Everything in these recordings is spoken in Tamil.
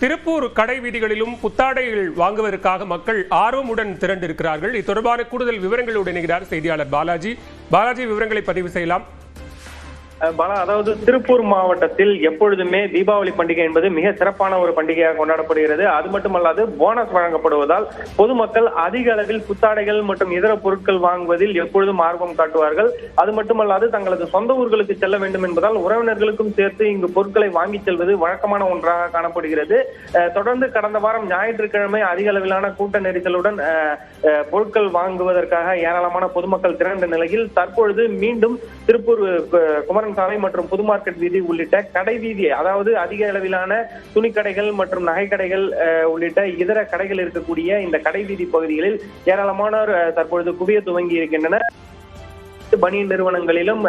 திருப்பூர் கடை வீதிகளிலும் புத்தாடைகள் வாங்குவதற்காக மக்கள் ஆர்வமுடன் திரண்டிருக்கிறார்கள். இது தொடர்பான கூடுதல் விவரங்களோடு இணைகிறார் செய்தியாளர் பாலாஜி. பாலாஜி, விவரங்களை பதிவு செய்யலாம். அதாவது திருப்பூர் மாவட்டத்தில் எப்பொழுதுமே தீபாவளி பண்டிகை என்பது மிக சிறப்பான ஒரு பண்டிகையாக கொண்டாடப்படுகிறது. அது மட்டுமல்லாது போனஸ் வழங்கப்படுவதால் பொதுமக்கள் அதிக அளவில் புத்தாடைகள் மற்றும் இதர பொருட்கள் வாங்குவதில் எப்பொழுதும் ஆர்வம் காட்டுவார்கள். அது மட்டுமல்லாது தங்களது சொந்த ஊர்களுக்கு செல்ல வேண்டும் என்பதால் உறவினர்களுக்கும் சேர்த்து இங்கு பொருட்களை வாங்கி செல்வது வழக்கமான ஒன்றாக காணப்படுகிறது. தொடர்ந்து கடந்த வாரம் ஞாயிற்றுக்கிழமை அதிக அளவிலான கூட்ட நெரிசலுடன் பொருட்கள் வாங்குவதற்காக ஏராளமான பொதுமக்கள் திரண்ட நிலையில் தற்பொழுது மீண்டும் திருப்பூர் குமரன் சாலை மற்றும் புது மார்க்கெட் வீதி உள்ளிட்ட கடை வீதி, அதாவது அதிக அளவிலான துணிக்கடைகள் மற்றும் நகைக்கடைகள் உள்ளிட்ட இதர கடைகள் இருக்கக்கூடிய இந்த கடை வீதி பகுதிகளில் ஏராளமானோர் தற்பொழுது குவிய துவங்கி இருக்கின்றனர். பனியன் நிறுவனங்களிலும்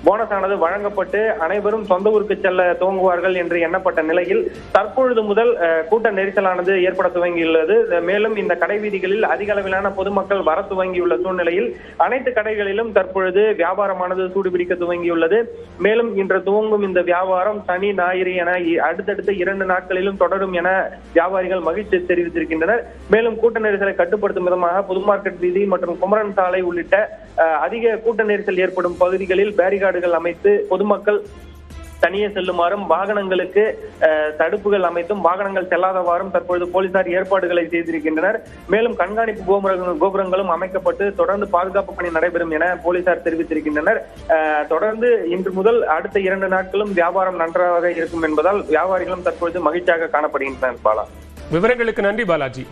போனஸ் ஆனது வழங்கப்பட்டு அனைவரும் சொந்த ஊருக்கு செல்ல துவங்குவார்கள் என்று எண்ணப்பட்ட நிலையில் தற்பொழுது முதல் கூட்ட நெரிசலானது ஏற்பட துவங்கியுள்ளது. மேலும் இந்த கடை வீதிகளில் அதிக அளவிலான பொதுமக்கள் வர துவங்கியுள்ள சூழ்நிலையில் அனைத்து கடைகளிலும் தற்பொழுது வியாபாரமானது சூடுபிடிக்க துவங்கியுள்ளது. மேலும் இன்று துவங்கும் இந்த வியாபாரம் சனி ஞாயிறு என அடுத்தடுத்த 2 நாட்களிலும் தொடரும் என வியாபாரிகள் மகிழ்ச்சி தெரிவித்திருக்கின்றனர். மேலும் கூட்ட நெரிசலை கட்டுப்படுத்தும் விதமாக புது மார்க்கெட் வீதி மற்றும் குமரன் சாலை உள்ளிட்ட அதிக கூட்ட நெரிசல் ஏற்படும் பகுதிகளில் பேரிகார்டுகள் அமைத்து பொதுமக்கள் தனியே செல்லுமாறும் வாகனங்களுக்கு தடுப்புகள் அமைத்தும் வாகனங்கள் செல்லாதவாறும் தற்பொழுது போலீசார் ஏற்பாடுகளை செய்திருக்கின்றனர். மேலும் கண்காணிப்பு கோபுரங்களும் அமைக்கப்பட்டு தொடர்ந்து பாதுகாப்பு பணி நடைபெறும் என போலீசார் தெரிவித்திருக்கின்றனர். தொடர்ந்து இன்று முதல் அடுத்த 2 நாட்களும் வியாபாரம் நன்றாக இருக்கும் என்பதால் வியாபாரிகளும் தற்பொழுது மகிழ்ச்சியாக காணப்படுகின்றனர். பாலா, விவரங்களுக்கு நன்றி பாலாஜி.